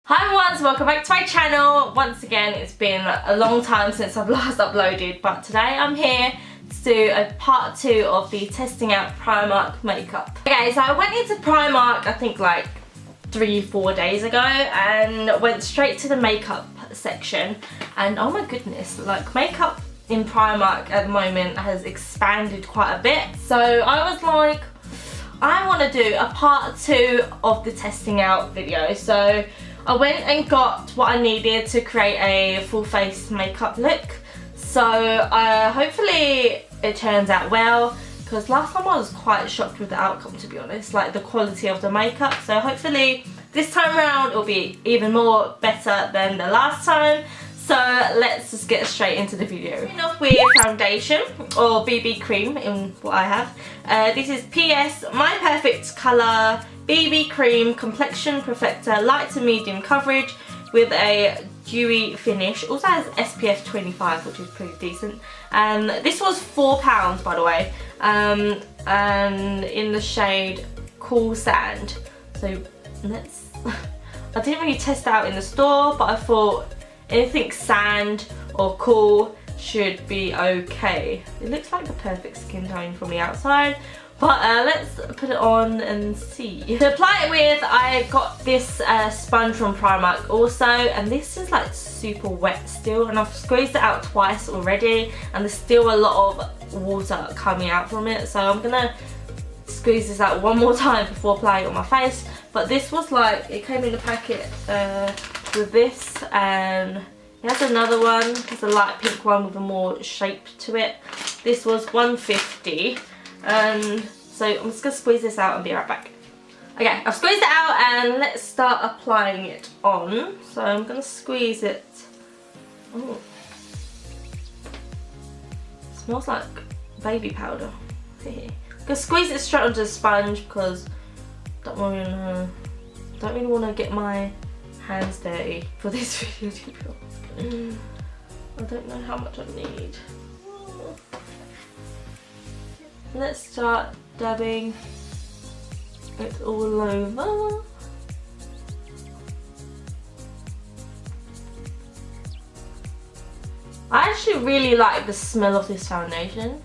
Hi everyone, so welcome back to my channel. Once again, it's been a long time since I've last uploaded, but today I'm here to do a part 2 of the testing out Primark makeup. Okay, so I went into Primark I think like 3-4 days ago and went straight to the makeup section, and oh my goodness, like makeup in Primark at the moment has expanded quite a bit. So I was like, I want to do a part 2 of the testing out video. So I went and got what I needed to create a full face makeup look. So hopefully it turns out well, because last time I was quite shocked with the outcome, to be honest, like the quality of the makeup. So hopefully this time around it'll be even more better than the last time. So let's just get straight into the video. Starting off with foundation or BB cream in what I have. This is PS My Perfect Colour BB Cream Complexion Perfector Light to Medium Coverage with a dewy finish. Also has SPF 25, which is pretty decent. And this was £4 by the way. And in the shade Cool Sand. So let's... I didn't really test it out in the store, but I thought anything sand or cool should be okay. It looks like the perfect skin tone from the outside, but let's put it on and see. To apply it with, I got this sponge from Primark also, and this is like super wet still, and I've squeezed it out twice already and there's still a lot of water coming out from it, so I'm gonna squeeze this out one more time before applying it on my face. But this was like, it came in the packet with this, and it has another one. It's a light pink one with a more shape to it. This was £1.50, and so I'm just gonna squeeze this out and be right back. Okay, I've squeezed it out and let's start applying it on. So I'm gonna squeeze it. Oh, it smells like baby powder. I'm gonna squeeze it straight onto the sponge because I don't really want to get my hands dirty for this video, to be honest. I don't know how much I need. Let's start dabbing it all over. I actually really like the smell of this foundation.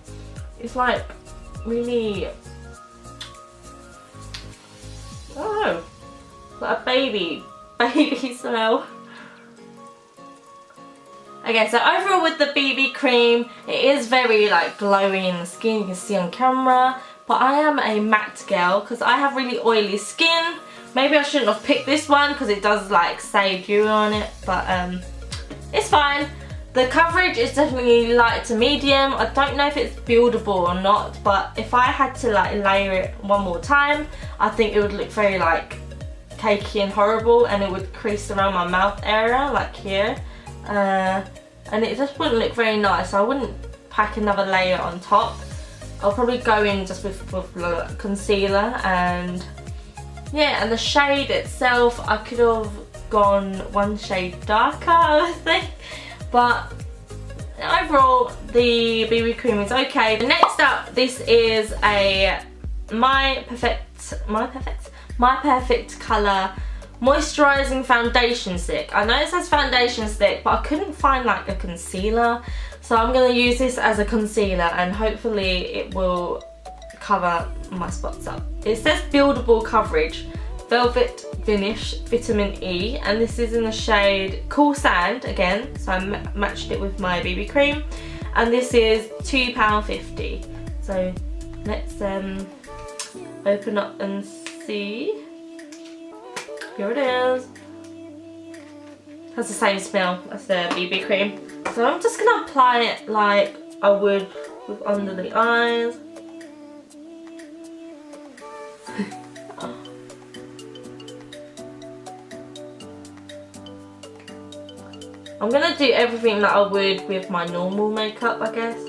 It's like really, I don't know, like a baby smell. Okay, so overall with the BB cream, it is very like glowy in the skin, you can see on camera, but I am a matte girl because I have really oily skin. Maybe I shouldn't have picked this one because it does like say dewy on it, but it's fine. The coverage is definitely light to medium. I don't know if it's buildable or not, but if I had to like layer it one more time, I think it would look very like cakey and horrible, and it would crease around my mouth area like here, and it just wouldn't look very nice. So I wouldn't pack another layer on top. I'll probably go in just with concealer, and yeah, and the shade itself, I could have gone one shade darker, I think, but overall the BB cream is okay. Next up, this is a My Perfect Colour Moisturising Foundation Stick. I know it says foundation stick, but I couldn't find like a concealer, so I'm going to use this as a concealer and hopefully it will cover my spots up. It says buildable coverage, velvet finish, vitamin E, and this is in the shade Cool Sand again, so I matched it with my BB cream, and this is £2.50. So let's open up and see. Here it is. Has the same smell as the BB cream. So I'm just gonna apply it like I would with under the eyes. I'm gonna do everything that I would with my normal makeup, I guess.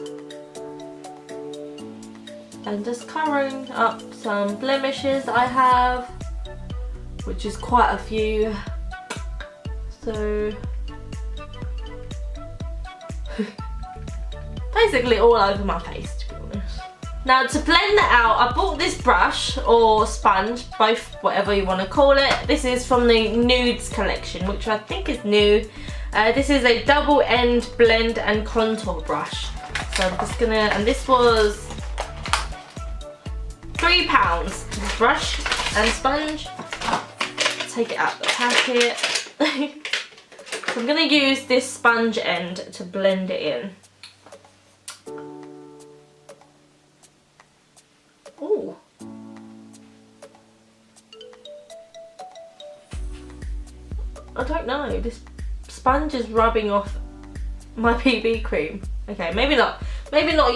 And just covering up some blemishes I have, which is quite a few. So basically all over my face, to be honest. Now to blend that out, I bought this brush or sponge, both, whatever you want to call it. This is from the Nudes collection, which I think is new. This is a double end blend and contour brush. So I'm just gonna, and this was £3, this brush and sponge. Take it out the packet. So I'm gonna use this sponge end to blend it in. Ooh. I don't know, this sponge is rubbing off my BB cream. Okay, maybe not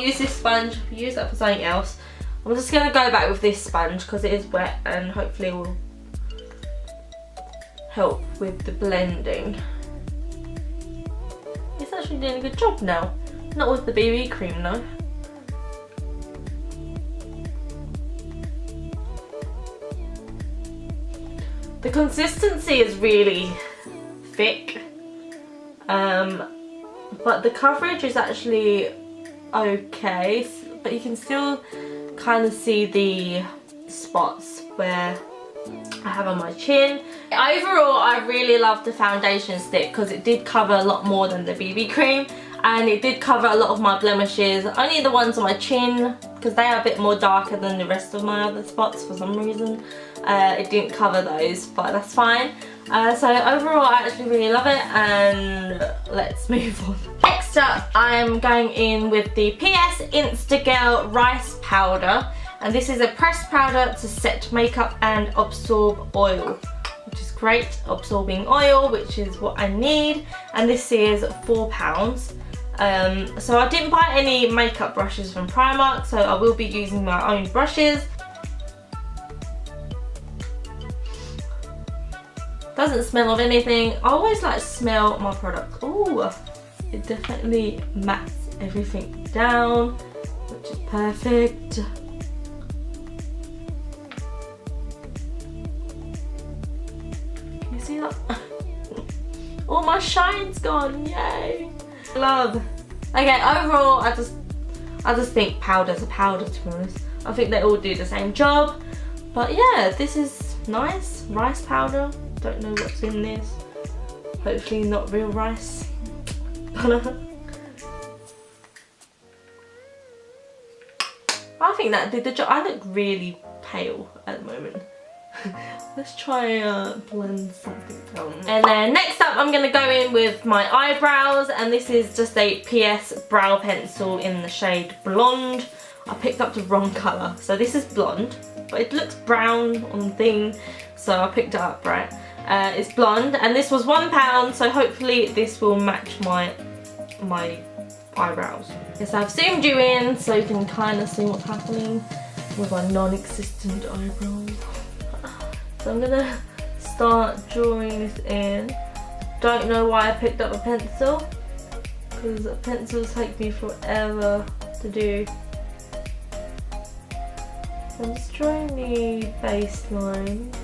use this sponge, use that for something else. I'm just gonna go back with this sponge because it is wet and hopefully it will help with the blending. It's actually doing a good job now. Not with the BB cream though. The consistency is really thick, but the coverage is actually okay, but you can still kind of see the spots where I have on my chin. Overall, I really love the foundation stick because it did cover a lot more than the BB cream, and it did cover a lot of my blemishes. Only the ones on my chin, because they are a bit more darker than the rest of my other spots for some reason. It didn't cover those, but that's fine. So overall, I actually really love it, and let's move on. Next up, I'm going in with the PS Instagirl Rice Powder, and this is a pressed powder to set makeup and absorb oil, which is great. Absorbing oil, which is what I need, and this is £4. So I didn't buy any makeup brushes from Primark, so I will be using my own brushes. Doesn't smell of anything. I always like to smell my products. Ooh, it definitely mats everything down, which is perfect. Can you see that? All my shine's gone, yay! Love. Okay, overall, I just think powder's a powder, to be honest. I think they all do the same job. But yeah, this is nice. Rice powder. Don't know what's in this. Hopefully not real rice. I think that did the job. I look really pale at the moment. Let's try blend something down. And then next up, I'm gonna go in with my eyebrows, and this is just a PS brow pencil in the shade Blonde. I picked up the wrong colour, so this is blonde, but it looks brown on the thing, so I picked it up, right? It's blonde, and this was £1, so hopefully this will match my eyebrows. Yes, I've zoomed you in so you can kind of see what's happening with my non-existent eyebrows. So I'm gonna start drawing this in. Don't know why I picked up a pencil, because pencils take me forever to do. So I'm just drawing the baseline.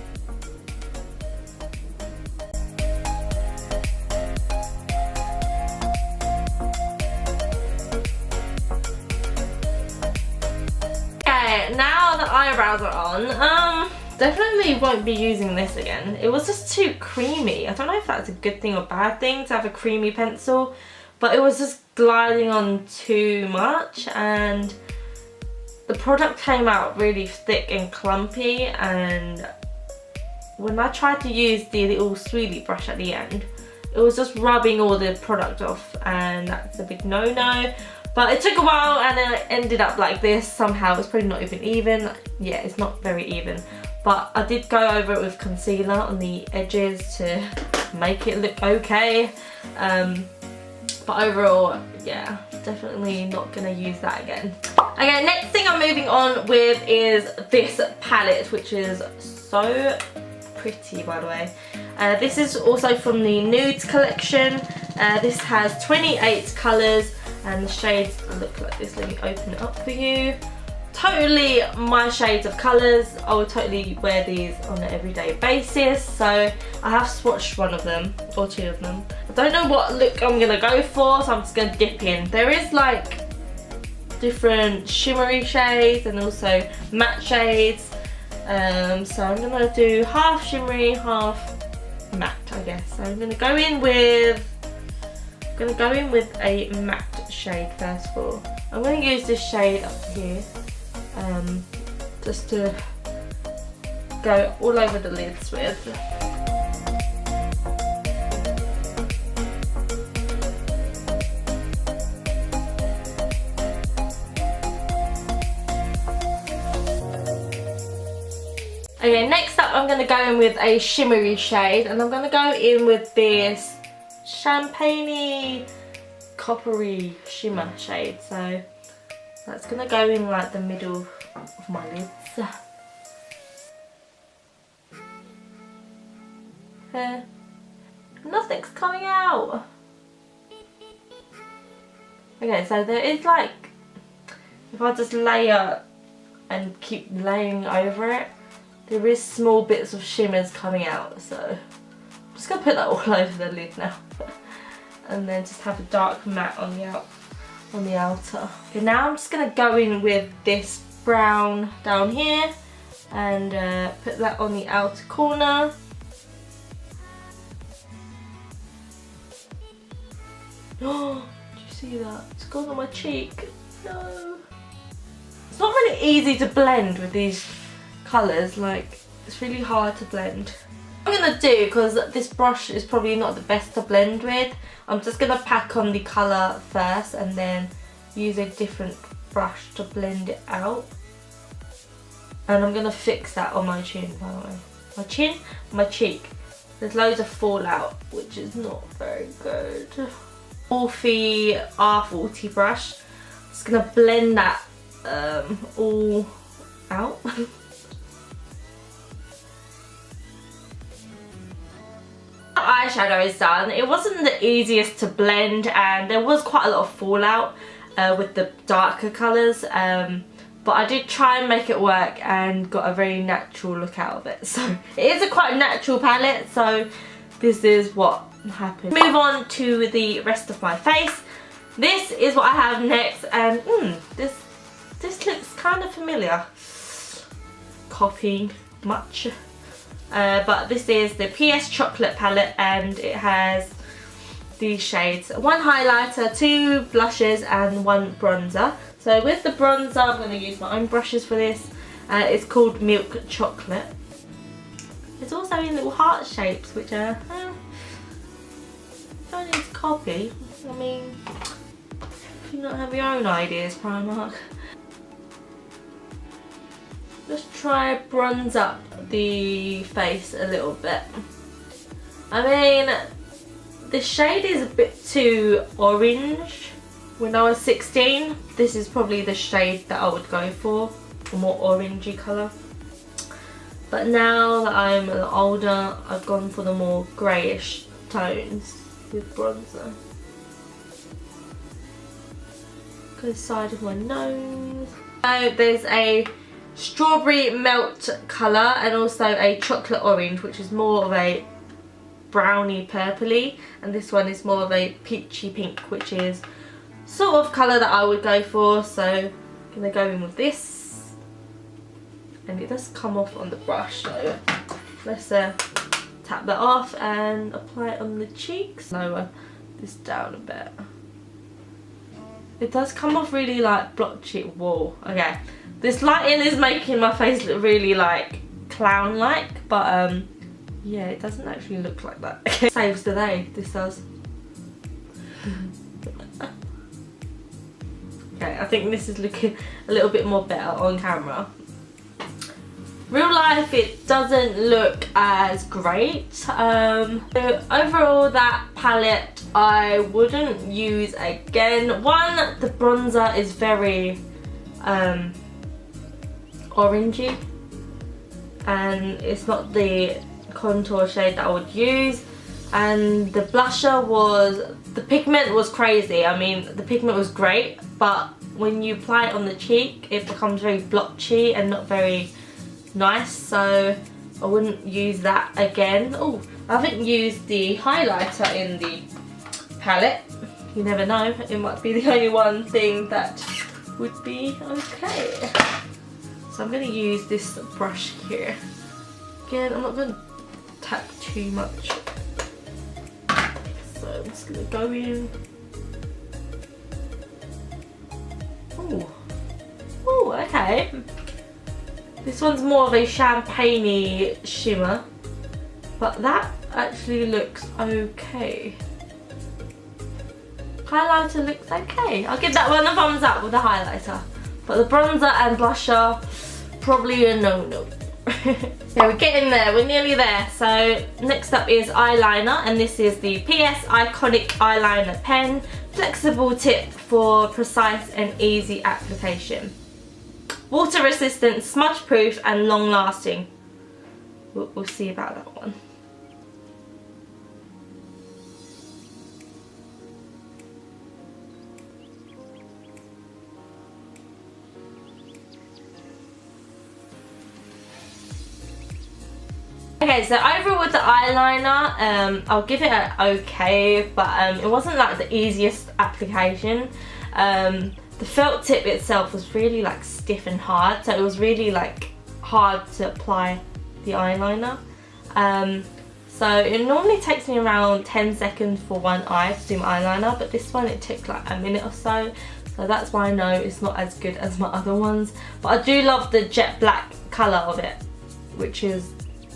Okay, now the eyebrows are on. Definitely won't be using this again. It was just too creamy. I don't know if that's a good thing or bad thing to have a creamy pencil, but it was just gliding on too much, and the product came out really thick and clumpy, and when I tried to use the little sweetie brush at the end, it was just rubbing all the product off, and that's a big no-no. But it took a while, and then it ended up like this somehow. It's probably not even. Yeah, it's not very even. But I did go over it with concealer on the edges to make it look okay. But overall, yeah, definitely not gonna use that again. Okay, next thing I'm moving on with is this palette, which is so pretty, by the way. This is also from the Nudes collection. This has 28 colours, and the shades look like this. Let me open it up for you. Totally my shades of colours. I would totally wear these on an everyday basis, so I have swatched one of them, or two of them. I don't know what look I'm gonna go for, so I'm just gonna dip in. There is like different shimmery shades and also matte shades. So I'm gonna do half shimmery, half matte, I guess. So I'm gonna go in with a matte shade first of all. I'm gonna use this shade up here, just to go all over the lids with. Okay, next up I'm going to go in with a shimmery shade, and I'm going to go in with this champagne-y coppery shimmer shade. So that's going to go in like the middle of my lids. Nothing's coming out. Okay, so there is like, if I just layer and keep laying over it, there is small bits of shimmers coming out, so I'm just going to put that all over the lid now. And then just have a dark matte on the outer. Okay, now I'm just going to go in with this brown down here and put that on the outer corner. Oh, did you see that? It's gone on my cheek. No. It's not really easy to blend with these colours, like it's really hard to blend. What I'm going to do, because this brush is probably not the best to blend with, I'm just going to pack on the colour first and then use a different brush to blend it out. And I'm going to fix that on my chin, by the way. My chin, my cheek. There's loads of fallout, which is not very good. Morphe R40 brush. Just going to blend that all out. Eyeshadow is done. It wasn't the easiest to blend and there was quite a lot of fallout with the darker colours, but I did try and make it work and got a very natural look out of it. So it is a quite natural palette, so this is what happened. Move on to the rest of my face. This is what I have next, and this looks kind of familiar. Copying much. But this is the PS Chocolate palette, and it has these shades: one highlighter, two blushes and one bronzer. So with the bronzer, I'm going to use my own brushes for this. It's called Milk Chocolate. It's also in little heart shapes, which are don't need to copy. I mean, you not have your own ideas, Primark. Just try bronze up the face a little bit. I mean, the shade is a bit too orange. When I was 16, this is probably the shade that I would go for, a more orangey colour. But now that I'm a lot older, I've gone for the more greyish tones with bronzer. Go side of my nose. So there's a strawberry melt colour and also a chocolate orange, which is more of a browny purpley, and this one is more of a peachy pink, which is sort of colour that I would go for. So I'm going to go in with this, and it does come off on the brush, so let's tap that off and apply it on the cheeks. Lower this down a bit. It does come off really like blotchy. Whoa, okay. This lighting is making my face look really like clown-like, but yeah, it doesn't actually look like that. Saves the day, this does. Okay, I think this is looking a little bit more better on camera. Real life, it doesn't look as great. So overall, that palette I wouldn't use again. One, the bronzer is very orangey, and it's not the contour shade that I would use. And the blusher was, the pigment was crazy. I mean, the pigment was great, but when you apply it on the cheek, it becomes very blotchy and not very nice, so I wouldn't use that again. Oh, I haven't used the highlighter in the palette. You never know, it might be the only one thing that would be okay. So I'm going to use this brush here. Again, I'm not going to tap too much. So I'm just going to go in. Oh, oh, okay. This one's more of a champagne-y shimmer, but that actually looks okay. Highlighter looks okay. I'll give that one a thumbs up with the highlighter. But the bronzer and blusher, probably a no-no. Yeah, we're getting there, we're nearly there. So next up is eyeliner, and this is the PS Iconic Eyeliner Pen. Flexible tip for precise and easy application. Water resistant, smudge proof and long lasting. We'll see about that one. Okay, so overall with the eyeliner, I'll give it an okay, but it wasn't like the easiest application. The felt tip itself was really like stiff and hard, so it was really like hard to apply the eyeliner. So it normally takes me around 10 seconds for one eye to do my eyeliner, but this one it took like a minute or so. So that's why I know it's not as good as my other ones. But I do love the jet black colour of it, which is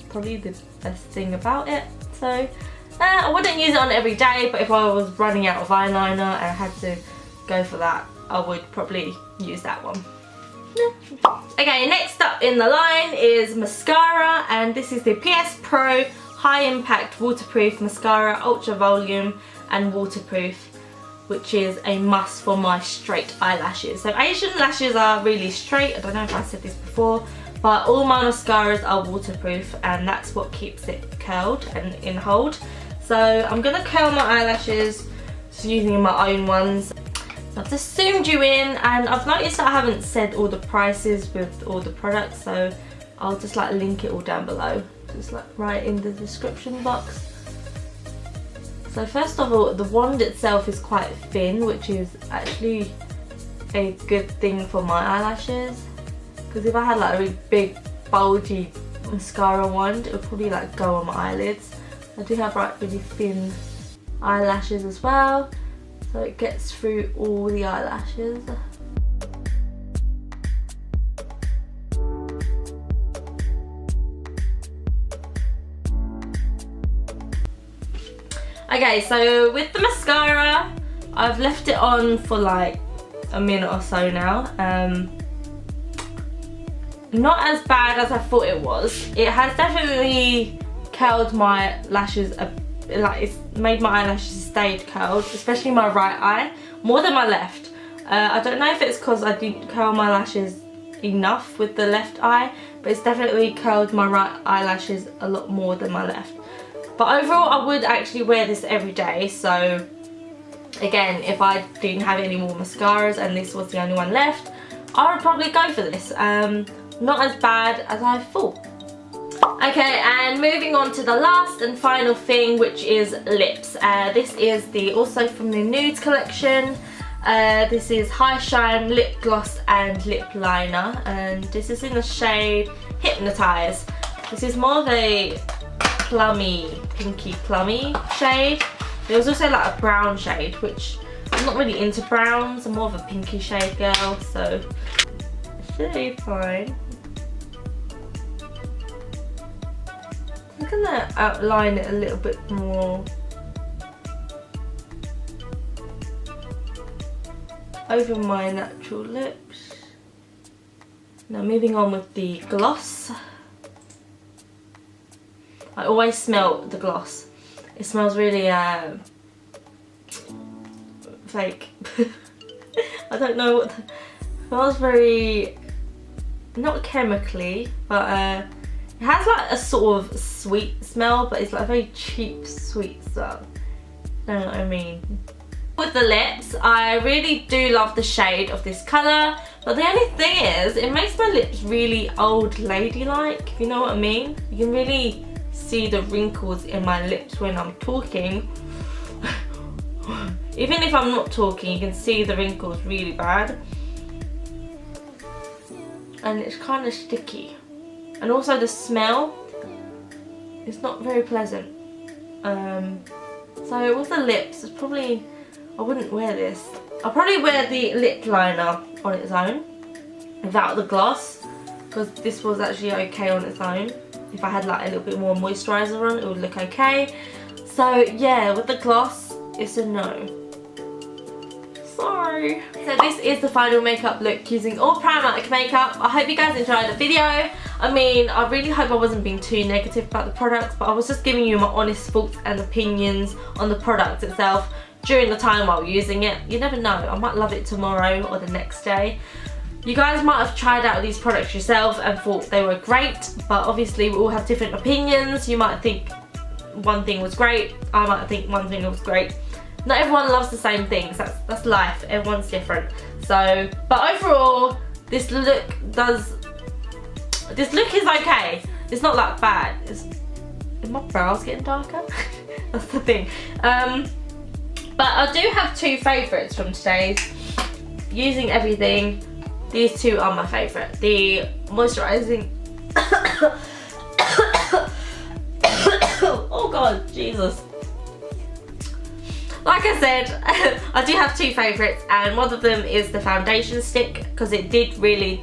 probably the best thing about it. So I wouldn't use it on every day, but if I was running out of eyeliner and I had to go for that, I would probably use that one. Okay, next up in the line is mascara, and this is the PS Pro High Impact Waterproof Mascara, Ultra Volume and Waterproof, which is a must for my straight eyelashes. So Asian lashes are really straight, I don't know if I said this before, but all my mascaras are waterproof, and that's what keeps it curled and in hold. So I'm gonna curl my eyelashes just using my own ones. So I've just zoomed you in, and I've noticed that I haven't said all the prices with all the products, so I'll just like link it all down below, just like right in the description box. So first of all, the wand itself is quite thin, which is actually a good thing for my eyelashes. Because if I had like a really big bulgy mascara wand, it would probably like go on my eyelids. I do have like really thin eyelashes as well, so it gets through all the eyelashes. Okay, so with the mascara, I've left it on for like a minute or so now. Not as bad as I thought it was. It has definitely curled my lashes, like it's made my eyelashes stayed curled, especially my right eye, more than my left. I don't know if it's because I didn't curl my lashes enough with the left eye, but it's definitely curled my right eyelashes a lot more than my left. But overall, I would actually wear this every day. So again, if I didn't have any more mascaras and this was the only one left, I would probably go for this. Not as bad as I thought. Okay, and moving on to the last and final thing, which is lips. This is also from the Nudes collection. This is High Shine Lip Gloss and Lip Liner, and this is in the shade Hypnotize. This is more of a plummy, pinky plummy shade. There was also like a brown shade, which I'm not really into browns. I'm more of a pinky shade girl, so it should be fine. I'm gonna outline it a little bit more over my natural lips. Now moving on with the gloss. I always smell the gloss. It smells really fake. I don't know what. It smells very, not chemically, but it has like a sort of sweet smell, but it's like a very cheap sweet smell. Don't know what I mean. With the lips, I really do love the shade of this colour, but the only thing is, it makes my lips really old lady-like, if you know what I mean. You can really see the wrinkles in my lips when I'm talking. Even if I'm not talking, you can see the wrinkles really bad. and it's kind of sticky, and also the smell is not very pleasant. So with the lips, it's probably, I wouldn't wear this. I'll probably wear the lip liner on its own without the gloss, because this was actually okay on its own. If I had like a little bit more moisturiser on, it would look okay. So yeah, with the gloss, it's a no. Sorry. So this is the final makeup look using all Primark makeup. I hope you guys enjoyed the video. I mean, I really hope I wasn't being too negative about the products, but I was just giving you my honest thoughts and opinions on the product itself during the time while using it. You never know, I might love it tomorrow or the next day. You guys might have tried out these products yourself and thought they were great, but obviously we all have different opinions. You might think one thing was great, I might think one thing was great. Not everyone loves the same things, that's life, everyone's different. So, but overall, this look is okay. It's not that bad. Is my brows getting darker? That's the thing. But I do have two favourites from today's. Using everything, these two are my favourite. The moisturising oh god, Jesus. Like I said, I do have two favourites, and one of them is the foundation stick, because it did really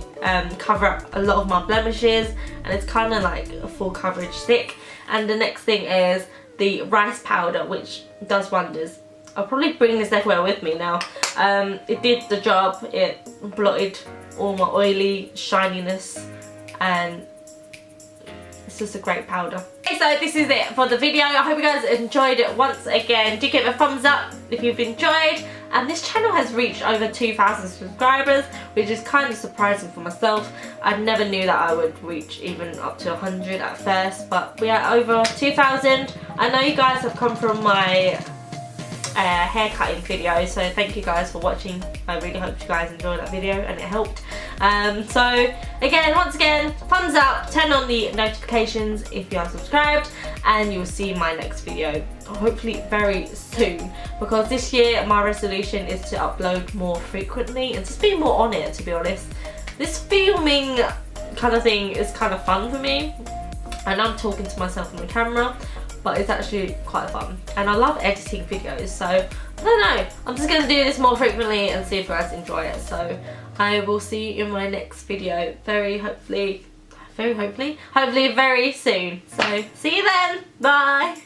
cover up a lot of my blemishes, and it's kind of like a full coverage stick. And the next thing is the rice powder, which does wonders. I'll probably bring this everywhere with me now. It did the job. It blotted all my oily shininess, and it's just a great powder. Okay, so this is it for the video. I hope you guys enjoyed it once again. Do give it a thumbs up if you've enjoyed. And this channel has reached over 2,000 subscribers, which is kind of surprising for myself. I never knew that I would reach even up to 100 at first, but we are over 2,000. I know you guys have come from my hair cutting video, so thank you guys for watching. I really hope you guys enjoyed that video and it helped. So again, once again, thumbs up, turn on the notifications if you are subscribed, and you will see my next video hopefully very soon, because this year my resolution is to upload more frequently and just be more on it, to be honest. This filming kind of thing is kind of fun for me, and I'm talking to myself on the camera, but it's actually quite fun, and I love editing videos, so I don't know, I'm just going to do this more frequently and see if you guys enjoy it. So I will see you in my next video hopefully very soon. So see you then, bye.